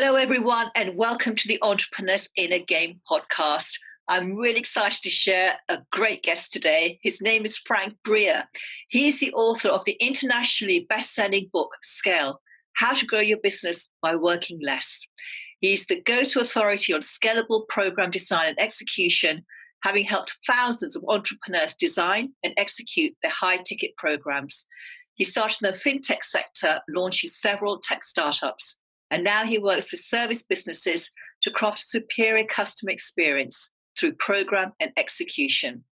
Hello, everyone, and welcome to the Entrepreneurs in a Game podcast. I'm really excited to share a great guest today. His name is Frank Bria. He is the author of the internationally best-selling book, Scale: How to Grow Your Business by Working Less. He's the go-to authority on scalable program design and execution, having helped thousands of entrepreneurs design and execute their high-ticket programs. He started in the fintech sector, launching several tech startups. And now he works with service businesses to craft a superior customer experience through program and execution.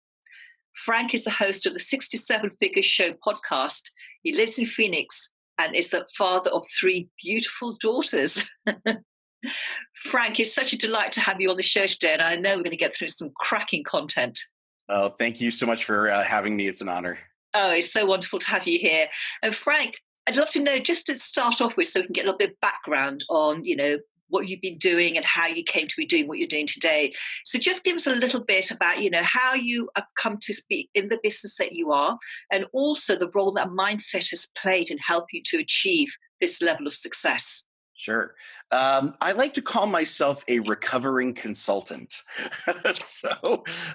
Frank is the host of the 67 Figures Show podcast. He lives in Phoenix and is the father of 3 beautiful daughters. Frank, it's such a delight to have you on the show today, and I know we're going to get through some cracking content. Oh, thank you so much for having me. It's an honor. Oh, it's so wonderful to have you here. And Frank, I'd love to know, just to start off with, so we can get a little bit of background on, what you've been doing and how you came to be doing what you're doing today. So just give us a little bit about, how you have come to be in the business that you are, and also the role that mindset has played in helping you to achieve this level of success. Sure. I like to call myself a recovering consultant.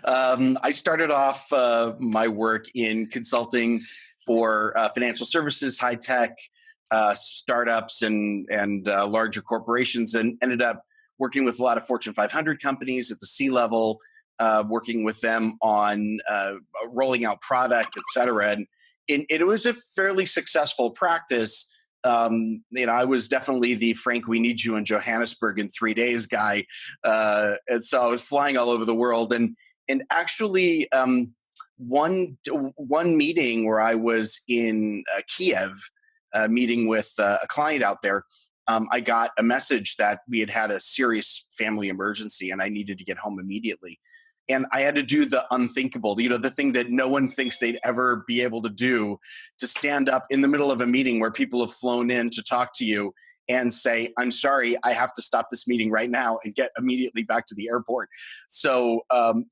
I started off my work in consulting for financial services, high tech, startups, and larger corporations, and ended up working with a lot of Fortune 500 companies at the C level, working with them on rolling out product, et cetera. And it was a fairly successful practice. I was definitely the Frank, we need you in Johannesburg in 3 days guy. And so I was flying all over the world. And actually, one meeting where I was in Kiev, meeting with a client out there, I got a message that we had a serious family emergency and I needed to get home immediately. And I had to do the unthinkable, the thing that no one thinks they'd ever be able to do, to stand up in the middle of a meeting where people have flown in to talk to you and say, I'm sorry, I have to stop this meeting right now and get immediately back to the airport. So,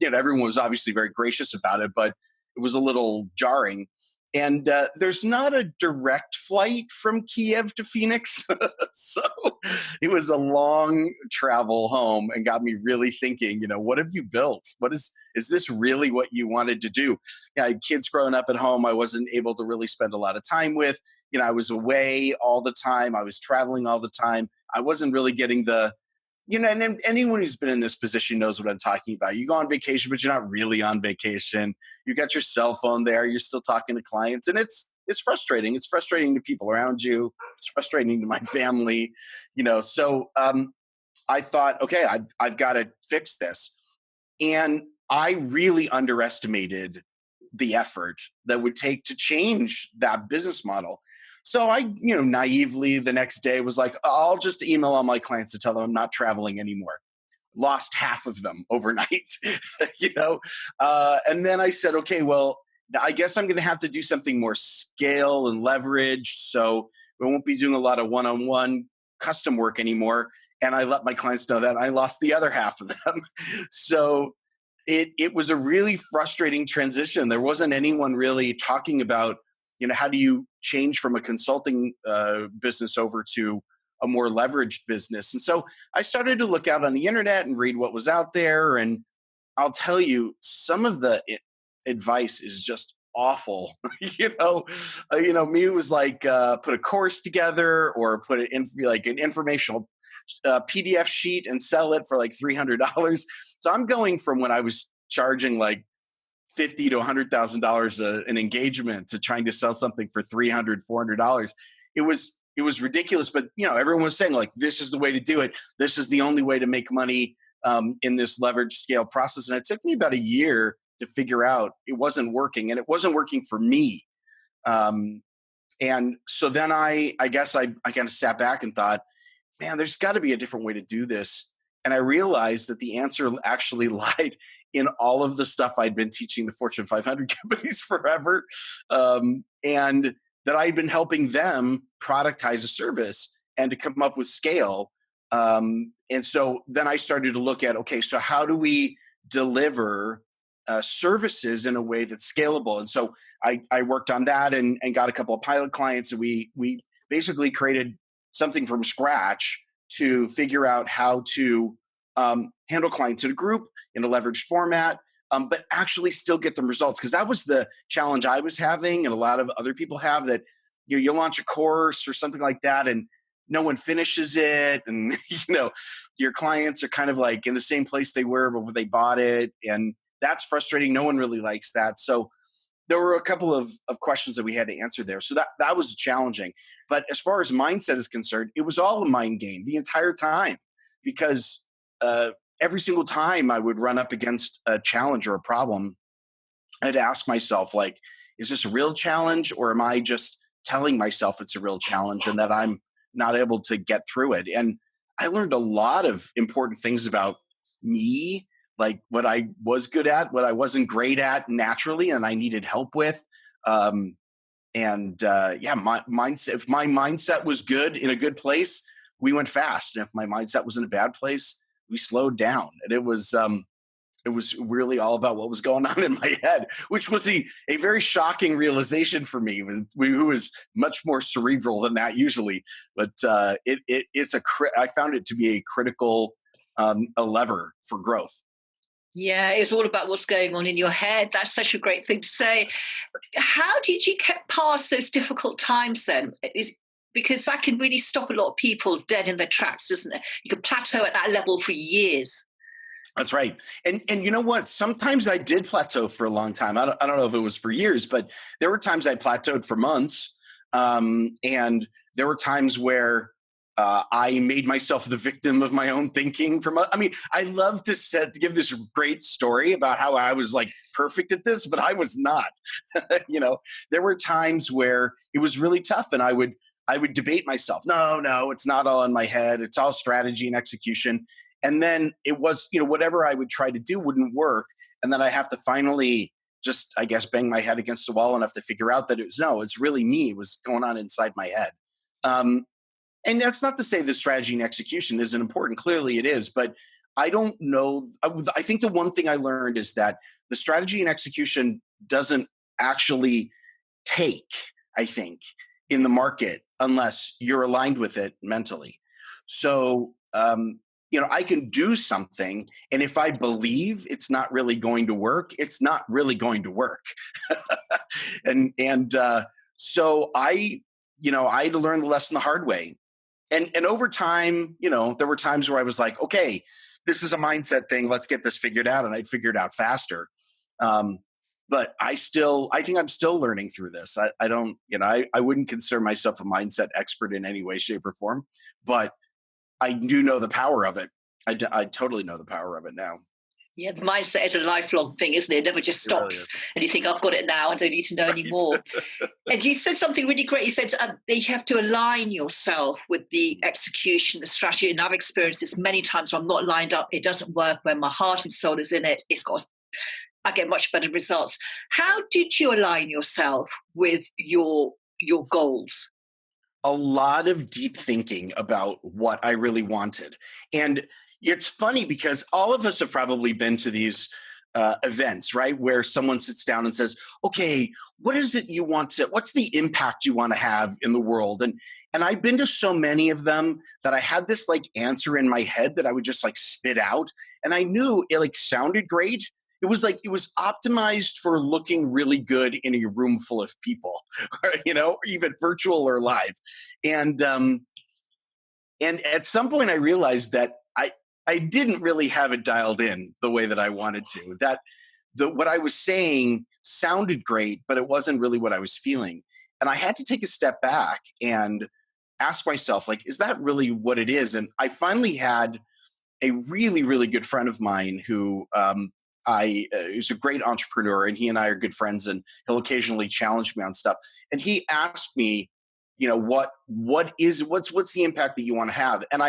everyone was obviously very gracious about it, but it was a little jarring. And there's not a direct flight from Kiev to Phoenix. So it was a long travel home and got me really thinking, what have you built? Is this really what you wanted to do? I had kids growing up at home I wasn't able to really spend a lot of time with. I was away all the time. I was traveling all the time. I wasn't really getting and anyone who's been in this position knows what I'm talking about. You go on vacation, but you're not really on vacation. You got your cell phone there. You're still talking to clients, and it's frustrating. It's frustrating to people around you. It's frustrating to my family. So I thought, okay, I've got to fix this, and I really underestimated the effort that would take to change that business model. So I, naively the next day was like, I'll just email all my clients to tell them I'm not traveling anymore. Lost half of them overnight, And then I said, okay, well, I guess I'm going to have to do something more scale and leverage. So we won't be doing a lot of one-on-one custom work anymore. And I let my clients know that I lost the other half of them. So it was a really frustrating transition. There wasn't anyone really talking about, how do you change from a consulting business over to a more leveraged business? And so I started to look out on the internet and read what was out there. And I'll tell you, some of the advice is just awful. Me, it was like put a course together or put it in like an informational PDF sheet and sell it for like $300. So I'm going from when I was charging like $50,000 to $100,000 an engagement to trying to sell something for $300, $400. It was ridiculous, but everyone was saying like, this is the way to do it. This is the only way to make money in this leverage scale process. And it took me about a year to figure out it wasn't working, and it wasn't working for me. And so then I guess I kind of sat back and thought, man, there's got to be a different way to do this. And I realized that the answer actually lied in all of the stuff I'd been teaching the Fortune 500 companies forever. And that I'd been helping them productize a service and to come up with scale. And so then I started to look at, okay, so how do we deliver services in a way that's scalable? And so I worked on that and got a couple of pilot clients, and we basically created something from scratch to figure out how to handle clients in a group in a leveraged format, but actually still get them results. Because that was the challenge I was having, and a lot of other people have, that you launch a course or something like that, and no one finishes it, and your clients are kind of like in the same place they were before they bought it, and that's frustrating. No one really likes that. So there were a couple of questions that we had to answer there. So that was challenging. But as far as mindset is concerned, it was all a mind game the entire time, because every single time I would run up against a challenge or a problem, I'd ask myself, like, is this a real challenge, or am I just telling myself it's a real challenge and that I'm not able to get through it? And I learned a lot of important things about me, like what I was good at, what I wasn't great at naturally, and I needed help with. My mindset. If my mindset was good, in a good place, we went fast, and if my mindset was in a bad place, we slowed down. And it was really all about what was going on in my head, which was a very shocking realization for me, who was much more cerebral than that usually. But I found it to be a critical a lever for growth. Yeah, it's all about what's going on in your head. That's such a great thing to say. How did you get past those difficult times then? Because that can really stop a lot of people dead in their tracks, doesn't it? You could plateau at that level for years. That's right. And you know what? Sometimes I did plateau for a long time. I don't know if it was for years, but there were times I plateaued for months. And there were times where I made myself the victim of my own thinking. I love to give this great story about how I was like perfect at this, but I was not. There were times where it was really tough, and I would debate myself. No, it's not all in my head. It's all strategy and execution. And then it was, whatever I would try to do wouldn't work. And then I have to finally just, I guess, bang my head against the wall enough to figure out that it's really me. It was going on inside my head. And that's not to say the strategy and execution isn't important. Clearly it is, but I don't know. I think the one thing I learned is that the strategy and execution doesn't actually take, I think, in the market unless you're aligned with it mentally. So, I can do something, and if I believe it's not really going to work, it's not really going to work. So I had to learn the lesson the hard way. And over time, there were times where I was like, okay, this is a mindset thing. Let's get this figured out. And I'd figure it out faster. But I think I'm still learning through this. I wouldn't consider myself a mindset expert in any way, shape, or form, but I do know the power of it. I totally know the power of it now. Yeah, the mindset is a lifelong thing, isn't it? It never just stops. Really, and you think, I've got it now, I don't need to know anymore. And you said something really great. You said that you have to align yourself with the execution, the strategy. And I've experienced this many times where I'm not lined up. It doesn't work. When my heart and soul is in it, I get much better results. How did you align yourself with your goals? A lot of deep thinking about what I really wanted. And it's funny because all of us have probably been to these events, right? Where someone sits down and says, okay, what is it you want to, what's the impact you want to have in the world? And I've been to so many of them that I had this like answer in my head that I would just like spit out. And I knew it like sounded great. It was optimized for looking really good in a room full of people, even virtual or live. And at some point I realized that I didn't really have it dialed in the way that I wanted to. That what I was saying sounded great, but it wasn't really what I was feeling. And I had to take a step back and ask myself, like, is that really what it is? And I finally had a really, really good friend of mine who he's a great entrepreneur, and he and I are good friends, and he'll occasionally challenge me on stuff. And he asked me, what's the impact that you want to have? And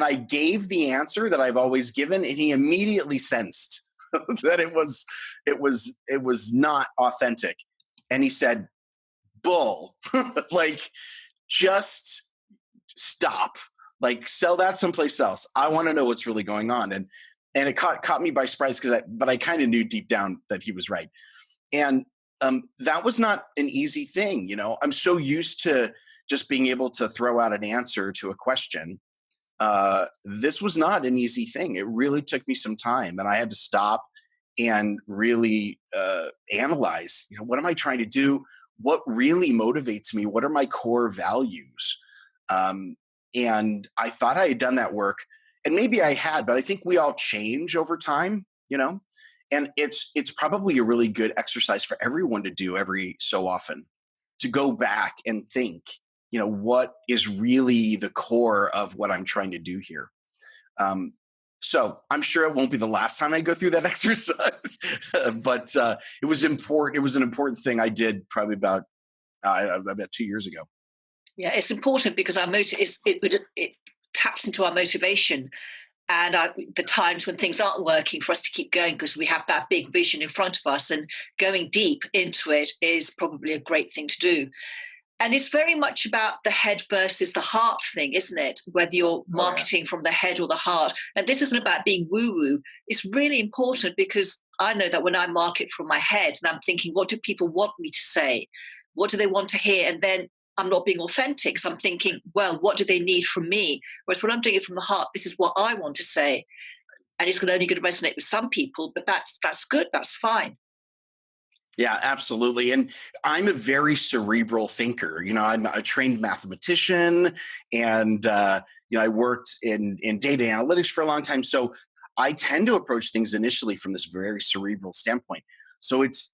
I gave the answer that I've always given, and he immediately sensed that it was not authentic. And he said, bull, like, just stop, like, sell that someplace else. I want to know what's really going on. And it caught me by surprise but I kind of knew deep down that he was right. And that was not an easy thing. I'm so used to just being able to throw out an answer to a question. this was not an easy thing. It really took me some time, and I had to stop and really analyze, what am I trying to do? What really motivates me? What are my core values? Um, and I thought I had done that work, and maybe I had, but I think we all change over time, and it's probably a really good exercise for everyone to do every so often, to go back and think, what is really the core of what I'm trying to do here. Um, so I'm sure it won't be the last time I go through that exercise, but it was important. It was an important thing I did probably about 2 years ago. Yeah, it's important because it taps into our motivation and the times when things aren't working for us to keep going because we have that big vision in front of us, and going deep into it is probably a great thing to do. And it's very much about the head versus the heart thing, isn't it? Whether you're Oh yeah. marketing from the head or the heart. And this isn't about being woo woo. It's really important because I know that when I market from my head and I'm thinking, what do people want me to say? What do they want to hear? And then I'm not being authentic. So I'm thinking, well, what do they need from me? Whereas when I'm doing it from the heart, this is what I want to say. And it's only going to resonate with some people, but that's good. That's fine. Yeah, absolutely. And I'm a very cerebral thinker. I'm a trained mathematician, and I worked in data analytics for a long time. So I tend to approach things initially from this very cerebral standpoint. So it's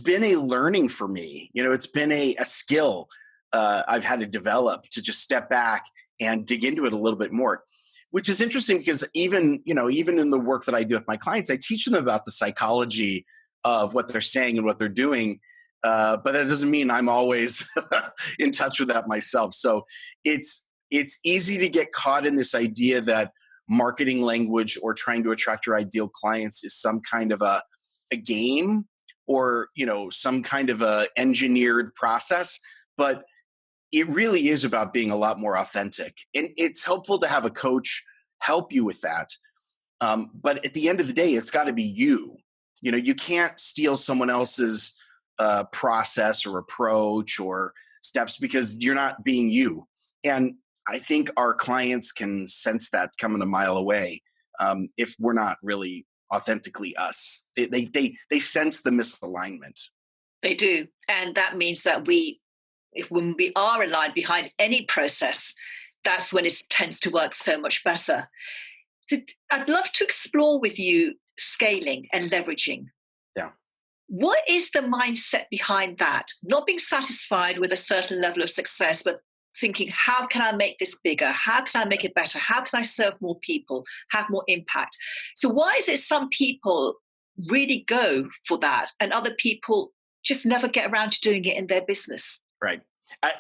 been a learning for me. It's been a skill I've had to develop to just step back and dig into it a little bit more. Which is interesting because even in the work that I do with my clients, I teach them about the psychology of what they're saying and what they're doing. But that doesn't mean I'm always in touch with that myself. So it's easy to get caught in this idea that marketing language or trying to attract your ideal clients is some kind of a game, or some kind of a engineered process. But it really is about being a lot more authentic. And it's helpful to have a coach help you with that. But at the end of the day, it's got to be you. You can't steal someone else's process or approach or steps because you're not being you. And I think our clients can sense that coming a mile away if we're not really authentically us. They sense the misalignment. They do. And that means that when we are aligned behind any process, that's when it tends to work so much better. I'd love to explore with you scaling and leveraging. Yeah. What is the mindset behind that? Not being satisfied with a certain level of success, but thinking, how can I make this bigger? How can I make it better? How can I serve more people, have more impact? So why is it some people really go for that and other people just never get around to doing it in their business? Right.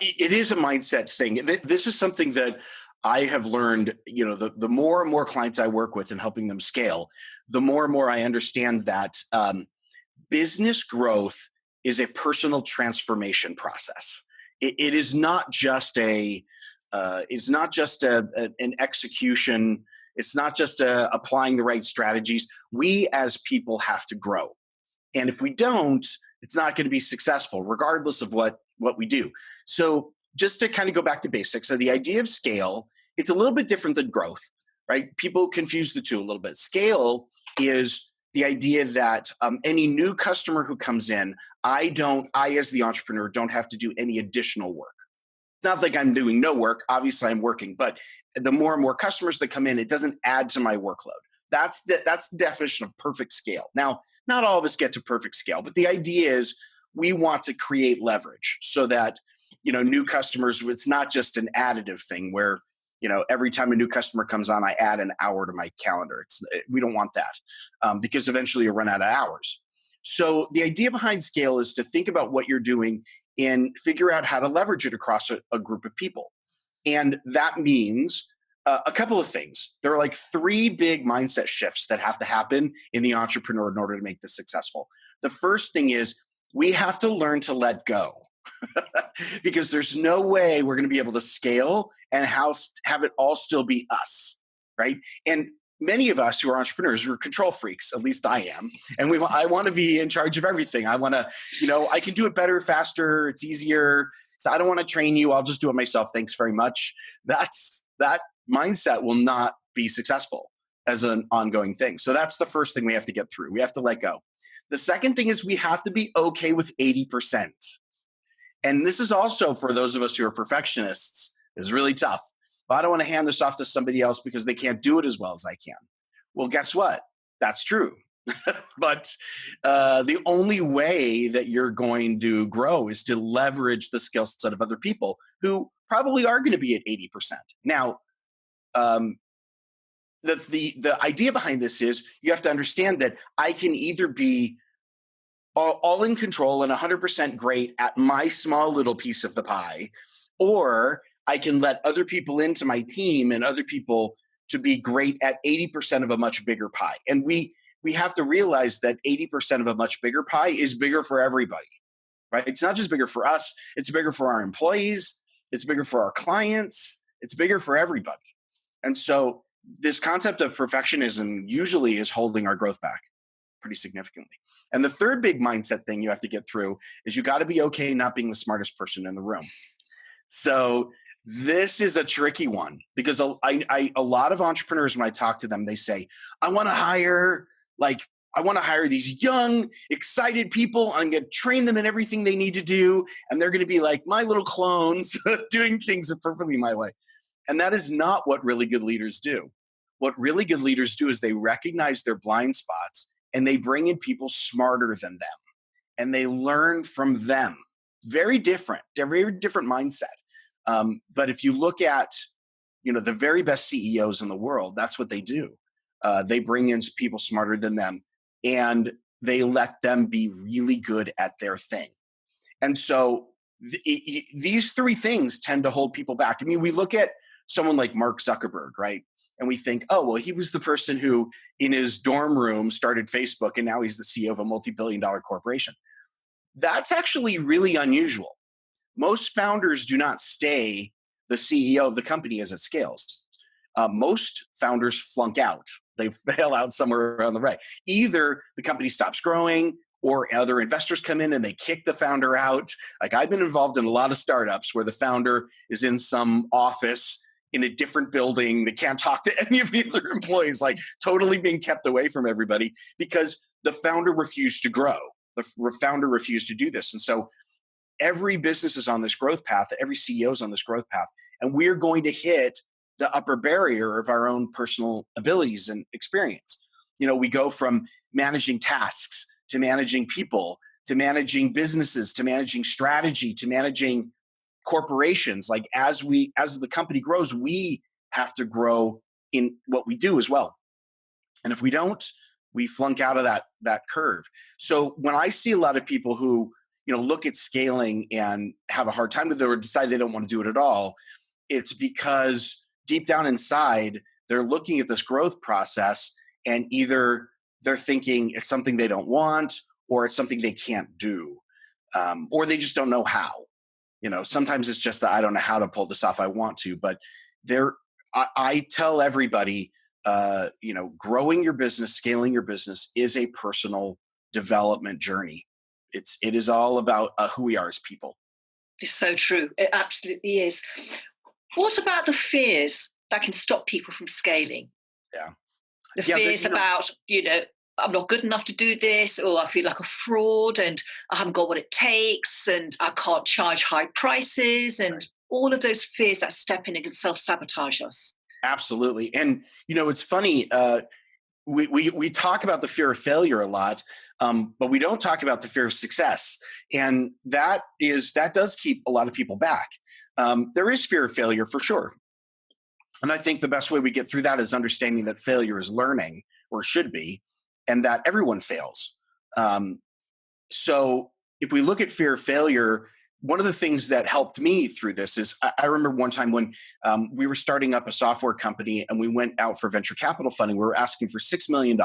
It is a mindset thing. This is something that I have learned, the more and more clients I work with and helping them scale, the more and more I understand that business growth is a personal transformation process. It is not just an execution. It's not just applying the right strategies. We as people have to grow. And if we don't, it's not going to be successful, regardless of what we do. So just to kind of go back to basics, so the idea of scale, it's a little bit different than growth, right? People confuse the two a little bit. Scale is the idea that any new customer who comes in, I as the entrepreneur don't have to do any additional work. Not like I'm doing no work. Obviously, I'm working, but the more and more customers that come in, it doesn't add to my workload. That's the definition of perfect scale. Now, not all of us get to perfect scale, but the idea is we want to create leverage so that new customers. It's not just an additive thing where every time a new customer comes on, I add an hour to my calendar. We don't want that because eventually you'll run out of hours. So the idea behind scale is to think about what you're doing and figure out how to leverage it across a group of people. And that means a couple of things. There are like 3 big mindset shifts that have to happen in the entrepreneur in order to make this successful. The first thing is we have to learn to let go. Because there's no way we're going to be able to scale and have it all still be us, right? And many of us who are entrepreneurs, we're control freaks. At least I am, and I want to be in charge of everything. I want to, I can do it better, faster. It's easier. So I don't want to train you. I'll just do it myself. Thanks very much. That's that mindset will not be successful as an ongoing thing. So that's the first thing we have to get through. We have to let go. The second thing is we have to be okay with 80%. And this is also for those of us who are perfectionists, is really tough. Well, I don't want to hand this off to somebody else because they can't do it as well as I can. Well, guess what? That's true. But the only way that you're going to grow is to leverage the skill set of other people who probably are going to be at 80%. Now, the idea behind this is you have to understand that I can either be all in control and 100% great at my small little piece of the pie, or I can let other people into my team and other people to be great at 80% of a much bigger pie. And we have to realize that 80% of a much bigger pie is bigger for everybody, right? It's not just bigger for us, it's bigger for our employees, it's bigger for our clients, it's bigger for everybody. And so this concept of perfectionism usually is holding our growth back pretty significantly. And the third big mindset thing you have to get through is you got to be okay not being the smartest person in the room. So this is a tricky one because a lot of entrepreneurs, when I talk to them, they say, I want to hire these young, excited people. I'm going to train them in everything they need to do. And they're going to be like my little clones doing things perfectly my way. And that is not what really good leaders do. What really good leaders do is they recognize their blind spots and they bring in people smarter than them and they learn from them. Very different mindset. But if you look at, the very best CEOs in the world, that's what they do. They bring in people smarter than them and they let them be really good at their thing. And so these three things tend to hold people back. I mean, we look at someone like Mark Zuckerberg, right? And we think, oh, well, he was the person who in his dorm room started Facebook and now he's the CEO of a multi-billion-dollar corporation. That's actually really unusual. Most founders do not stay the CEO of the company as it scales. Most founders flunk out. They bail out somewhere around the way. Either the company stops growing or other investors come in and they kick the founder out. Like I've been involved in a lot of startups where the founder is in some office in a different building. They can't talk to any of the other employees, like totally being kept away from everybody because the founder refused to grow. The founder refused to do this. And so every business is on this growth path. Every CEO is on this growth path. And we're going to hit the upper barrier of our own personal abilities and experience. We go from managing tasks to managing people, to managing businesses, to managing strategy, to managing corporations. Like as the company grows, we have to grow in what we do as well. And if we don't, we flunk out of that curve. So when I see a lot of people who, look at scaling and have a hard time with it or decide they don't want to do it at all, it's because deep down inside, they're looking at this growth process and either they're thinking it's something they don't want or it's something they can't do, or they just don't know how. Sometimes it's just that I don't know how to pull this off. I want to, but I tell everybody, growing your business, scaling your business is a personal development journey. It is all about who we are as people. It's so true. It absolutely is. What about the fears that can stop people from scaling? Yeah. The fears about, I'm not good enough to do this, or I feel like a fraud and I haven't got what it takes and I can't charge high prices and all of those fears that step in and can self-sabotage us. Absolutely. And, it's funny, we talk about the fear of failure a lot, but we don't talk about the fear of success. And that does keep a lot of people back. There is fear of failure for sure. And I think the best way we get through that is understanding that failure is learning, or should be, and that everyone fails. So if we look at fear of failure, one of the things that helped me through this is I remember one time when we were starting up a software company and we went out for venture capital funding. We were asking for $6 million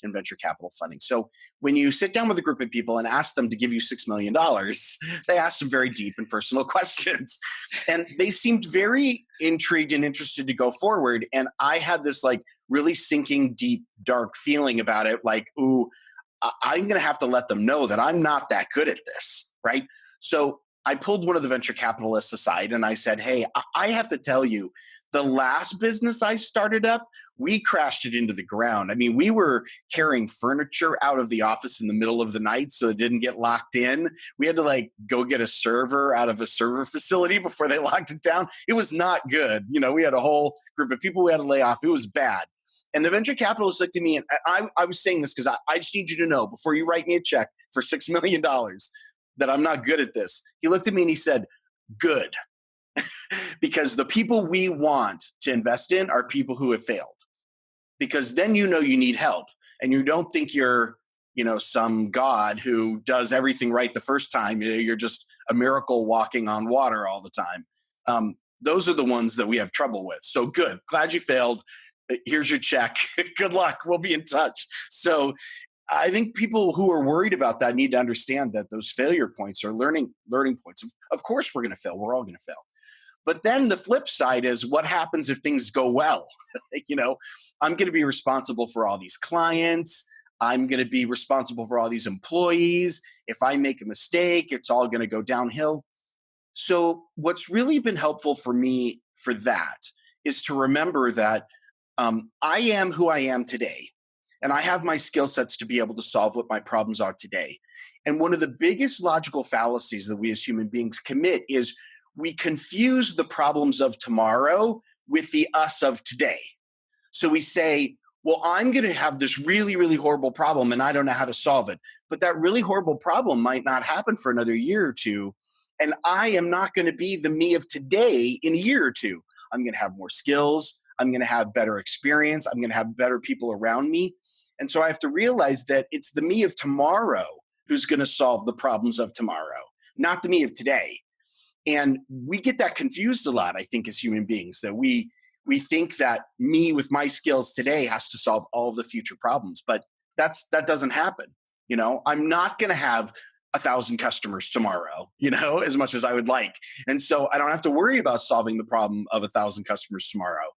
in venture capital funding. So when you sit down with a group of people and ask them to give you $6 million, they ask some very deep and personal questions. And they seemed very intrigued and interested to go forward. And I had this like really sinking, deep, dark feeling about it. Like, ooh, I'm going to have to let them know that I'm not that good at this, right? So I pulled one of the venture capitalists aside and I said, hey, I have to tell you The last business I started up, we crashed it into the ground. I mean, we were carrying furniture out of the office in the middle of the night so it didn't get locked in. We had to like go get a server out of a server facility before they locked it down. It was not good. We had a whole group of people we had to lay off. It was bad. And the venture capitalist looked at me, and I was saying this because I just need you to know before you write me a check for $6 million that I'm not good at this. He looked at me and he said, good. Because the people we want to invest in are people who have failed. Because then you need help and you don't think you're, some god who does everything right the first time. You're just a miracle walking on water all the time. Those are the ones that we have trouble with. So good. Glad you failed. Here's your check. Good luck. We'll be in touch. So I think people who are worried about that need to understand that those failure points are learning points. Of course, we're going to fail. We're all going to fail. But then the flip side is what happens if things go well? I'm going to be responsible for all these clients. I'm going to be responsible for all these employees. If I make a mistake, it's all going to go downhill. So what's really been helpful for me for that is to remember that I am who I am today. And I have my skill sets to be able to solve what my problems are today. And one of the biggest logical fallacies that we as human beings commit is we confuse the problems of tomorrow with the us of today. So we say, well, I'm going to have this really, really horrible problem and I don't know how to solve it. But that really horrible problem might not happen for another year or two. And I am not going to be the me of today in a year or two. I'm going to have more skills. I'm going to have better experience. I'm going to have better people around me. And so I have to realize that it's the me of tomorrow who's going to solve the problems of tomorrow, not the me of today. And we get that confused a lot, I think, as human beings, that we think that me with my skills today has to solve all of the future problems, but that doesn't happen. I'm not going to have 1,000 customers tomorrow, as much as I would like. And so I don't have to worry about solving the problem of 1,000 customers tomorrow.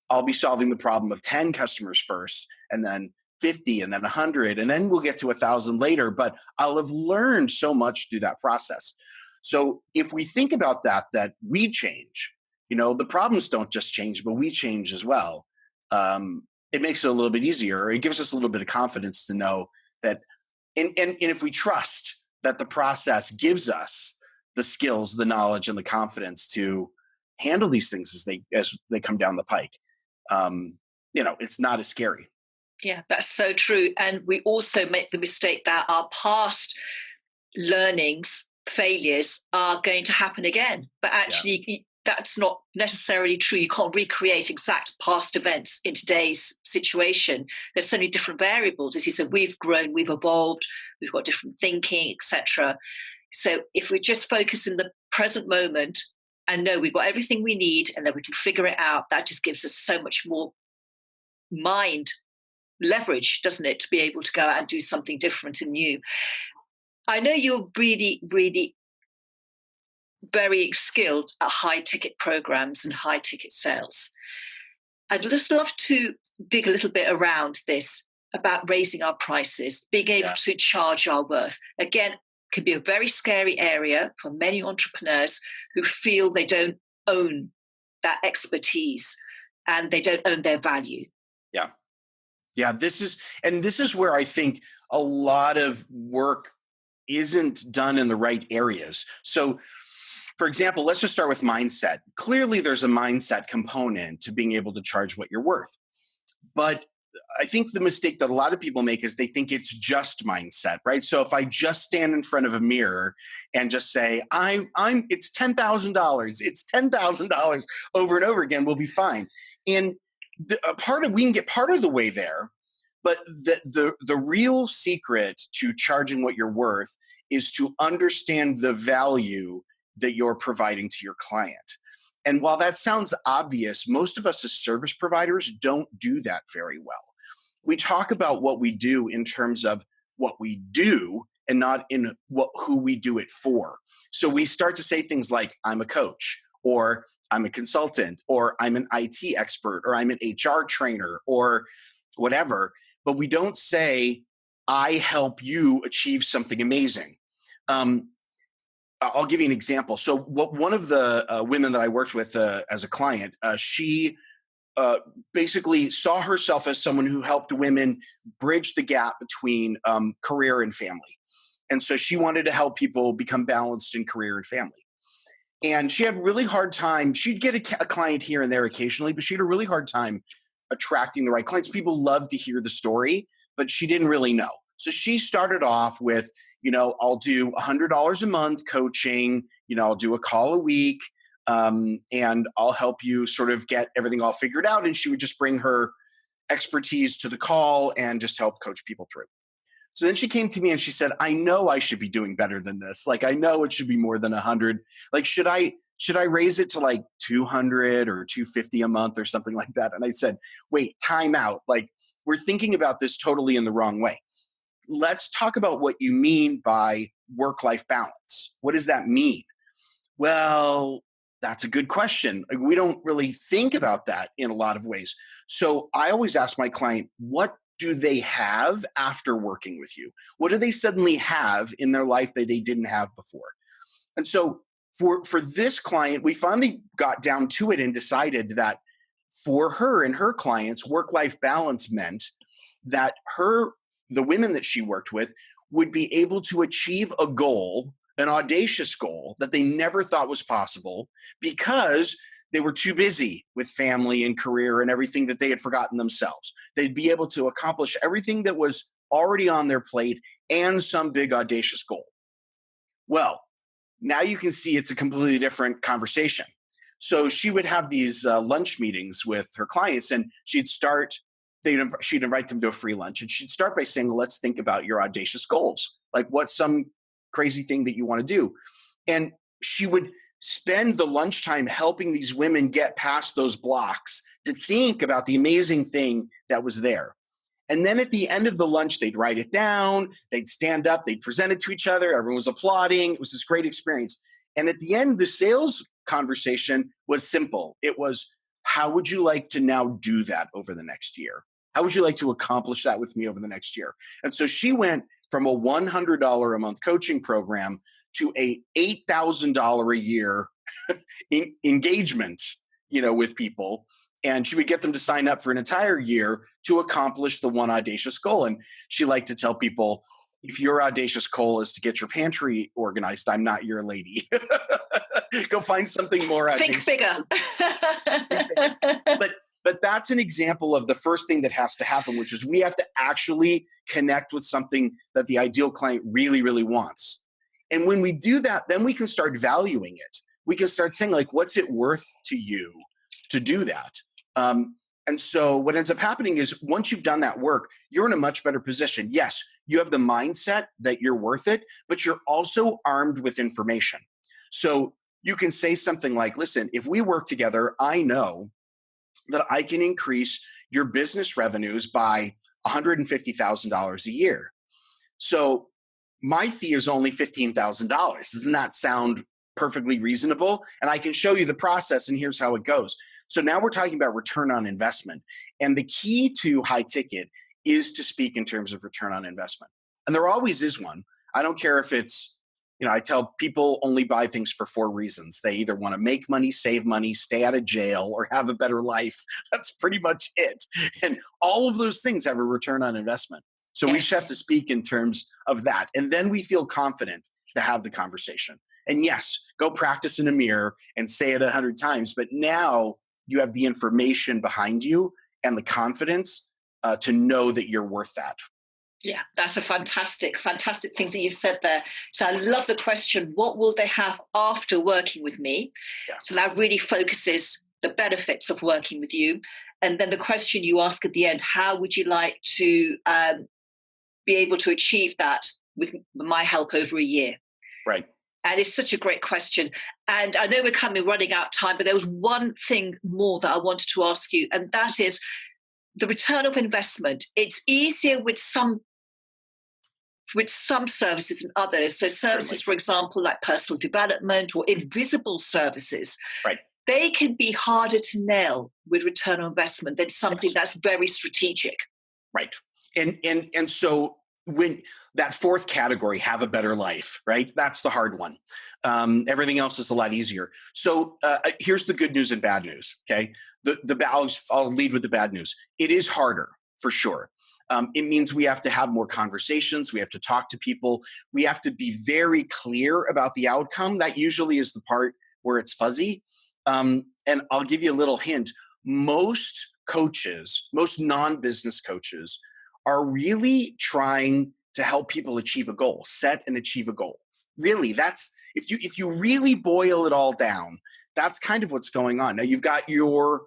I'll be solving the problem of 10 customers first, and then 50, and then 100, and then we'll get to 1,000 later. But I'll have learned so much through that process. So if we think about that we change, the problems don't just change, but we change as well. It makes it a little bit easier. It gives us a little bit of confidence to know that, and if we trust that the process gives us the skills, the knowledge, and the confidence to handle these things as they come down the pike, it's not as scary. Yeah, that's so true. And we also make the mistake that our past learnings, failures are going to happen again. But actually, that's not necessarily true. You can't recreate exact past events in today's situation. There's so many different variables. As you said, we've grown, we've evolved, we've got different thinking, etc. So if we just focus in the present moment and know we've got everything we need and that we can figure it out, that just gives us so much more mind leverage, doesn't it, to be able to go out and do something different and new. I know you're really, really very skilled at high ticket programs and high ticket sales. I'd just love to dig a little bit around this about raising our prices, being able to charge our worth. Again, can be a very scary area for many entrepreneurs who feel they don't own that expertise and they don't own their value. Yeah. Yeah, this is where I think a lot of work isn't done in the right areas. So, for example, let's just start with mindset. Clearly, there's a mindset component to being able to charge what you're worth. But I think the mistake that a lot of people make is they think it's just mindset, right? So if I just stand in front of a mirror and just say, it's $10,000, it's $10,000 over and over again, we'll be fine. And we can get part of the way there, but the real secret to charging what you're worth is to understand the value that you're providing to your client. And while that sounds obvious, most of us as service providers don't do that very well. We talk about what we do in terms of what we do and not in who we do it for. So we start to say things like, I'm a coach, or I'm a consultant, or I'm an IT expert, or I'm an HR trainer, or whatever. But we don't say, I help you achieve something amazing. I'll give you an example. So one of the women that I worked with as a client, she uh, basically saw herself as someone who helped women bridge the gap between career and family. And so she wanted to help people become balanced in career and family. And she had a really hard time. She'd get a client here and there occasionally, but she had a really hard time attracting the right clients. People love to hear the story, but she didn't really know. So she started off with, I'll do $100 a month coaching, I'll do a call a week, and I'll help you sort of get everything all figured out. And she would just bring her expertise to the call and just help coach people through. So then she came to me and she said, I know I should be doing better than this. Like, I know it should be more than 100. Like, should I raise it to like 200 or 250 a month or something like that? And I said, wait, time out. Like, we're thinking about this totally in the wrong way. Let's talk about what you mean by work-life balance. What does that mean? Well, that's a good question. Like, we don't really think about that in a lot of ways. So I always ask my client, what do they have after working with you? What do they suddenly have in their life that they didn't have before? And so for this client, we finally got down to it and decided that for her and her clients, work-life balance meant that the women that she worked with would be able to achieve a goal, an audacious goal that they never thought was possible because they were too busy with family and career and everything that they had forgotten themselves. They'd be able to accomplish everything that was already on their plate and some big audacious goal. Well, now you can see it's a completely different conversation. So she would have these lunch meetings with her clients, and she'd invite them to a free lunch, and she'd start by saying, well, let's think about your audacious goals. Like, what's some crazy thing that you want to do? And she would spend the lunchtime helping these women get past those blocks to think about the amazing thing that was there. And then at the end of the lunch, they'd write it down, they'd stand up, they'd present it to each other, everyone was applauding. It was this great experience. And at the end, the sales conversation was simple. It was, how would you like to now do that over the next year? How would you like to accomplish that with me over the next year? And so she went from a $100 a month coaching program to a $8,000 a year engagement, with people. And she would get them to sign up for an entire year to accomplish the one audacious goal. And she liked to tell people, if your audacious goal is to get your pantry organized, I'm not your lady. Go find something more audacious. Think bigger. But that's an example of the first thing that has to happen, which is we have to actually connect with something that the ideal client really, really wants. And when we do that, then we can start valuing it. We can start saying, like, what's it worth to you to do that? And so what ends up happening is once you've done that work, you're in a much better position. Yes, you have the mindset that you're worth it, but you're also armed with information. So you can say something like, listen, if we work together, I know that I can increase your business revenues by $150,000 a year. So my fee is only $15,000. Doesn't that sound perfectly reasonable? And I can show you the process, and here's how it goes. So now we're talking about return on investment. And the key to high ticket is to speak in terms of return on investment. And there always is one. I don't care if it's, I tell people only buy things for 4 reasons. They either want to make money, save money, stay out of jail, or have a better life. That's pretty much it. And all of those things have a return on investment. So we just have to speak in terms of that. And then we feel confident to have the conversation. And yes, go practice in a mirror and say it 100 times. But now you have the information behind you and the confidence to know that you're worth that. Yeah, that's a fantastic thing that you've said there. So I love the question, what will they have after working with me? Yeah. So that really focuses the benefits of working with you. And then the question you ask at the end, how would you like to be able to achieve that with my help over a year? Right. And it's such a great question. And I know we're running out of time, but there was one thing more that I wanted to ask you, and that is the return of investment. It's easier with some services than others. So services, for example, like personal development or invisible services, right, they can be harder to nail with return on investment than something that's very strategic. Right. And so when that fourth category, have a better life, right? That's the hard one. Everything else is a lot easier. So here's the good news and bad news. Okay, I'll lead with the bad news. It is harder for sure. It means we have to have more conversations. We have to talk to people. We have to be very clear about the outcome. That usually is the part where it's fuzzy. And I'll give you a little hint. Most coaches, most non-business coaches, are really trying to help people achieve a goal, set and achieve a goal. Really, that's if you really boil it all down, that's kind of what's going on. Now you've got your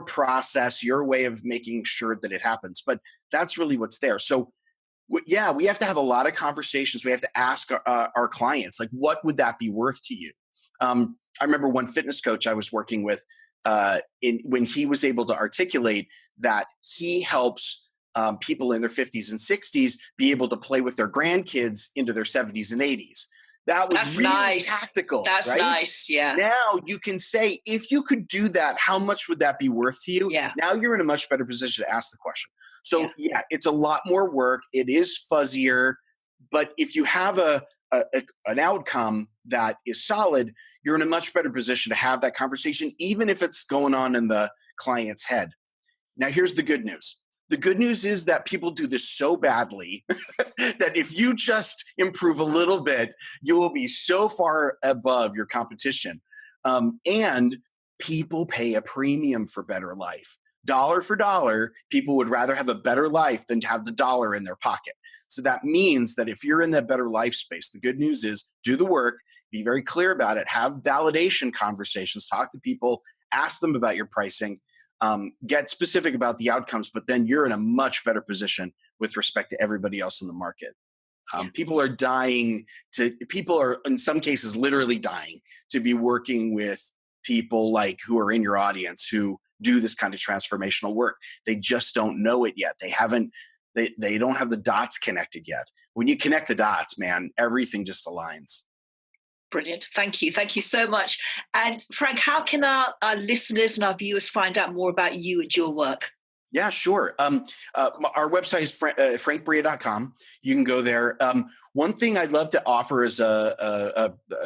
process, your way of making sure that it happens, but that's really what's there. So yeah, we have to have a lot of conversations. We have to ask our clients, like, what would that be worth to you? I remember one fitness coach I was working with when he was able to articulate that he helps people in their 50s and 60s be able to play with their grandkids into their 70s and 80s. That was That's really nice. tactical. That's right? nice. Yeah. Now you can say, if you could do that, how much would that be worth to you? Yeah. Now you're in a much better position to ask the question. So yeah, it's a lot more work. It is fuzzier, but if you have an outcome that is solid, you're in a much better position to have that conversation, even if it's going on in the client's head. Now, here's the good news. The good news is that people do this so badly that if you just improve a little bit, you will be so far above your competition. And people pay a premium for better life. Dollar for dollar, people would rather have a better life than to have the dollar in their pocket. So that means that if you're in that better life space, the good news is do the work, be very clear about it, have validation conversations, talk to people, ask them about your pricing, get specific about the outcomes, but then you're in a much better position with respect to everybody else in the market. People are in some cases literally dying to be working with people like who are in your audience who do this kind of transformational work. They just don't know it yet. They don't have the dots connected yet. When you connect the dots, man, everything just aligns. Brilliant. Thank you. Thank you so much. And Frank, how can our listeners and our viewers find out more about you and your work? Yeah, sure. Our website is frankbria.com. You can go there. One thing I'd love to offer is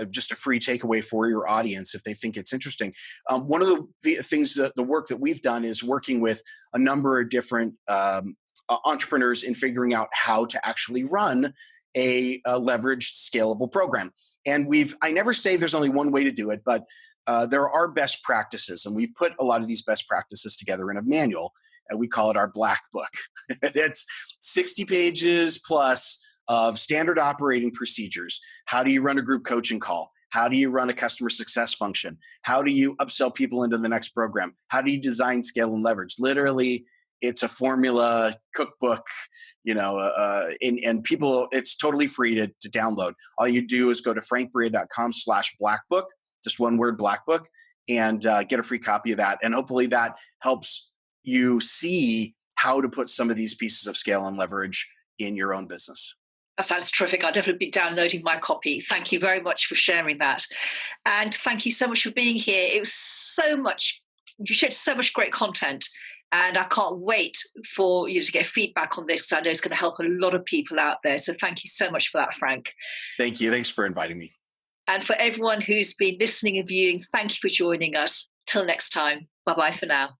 just a free takeaway for your audience if they think it's interesting. One of the things the work that we've done is working with a number of different entrepreneurs in figuring out how to actually run a leveraged scalable program. And I never say there's only one way to do it, but there are best practices. And we've put a lot of these best practices together in a manual, and we call it our black book. It's 60 pages plus of standard operating procedures. How do you run a group coaching call? How do you run a customer success function? How do you upsell people into the next program? How do you design, scale, and leverage? Literally, it's a formula cookbook, and people, it's totally free to download. All you do is go to frankbria.com/blackbook, just one word, blackbook, and get a free copy of that. And hopefully that helps you see how to put some of these pieces of scale and leverage in your own business. That sounds terrific. I'll definitely be downloading my copy. Thank you very much for sharing that. And thank you so much for being here. It was you shared so much great content. And I can't wait for you to get feedback on this because I know it's going to help a lot of people out there. So thank you so much for that, Frank. Thank you. Thanks for inviting me. And for everyone who's been listening and viewing, thank you for joining us. Till next time. Bye-bye for now.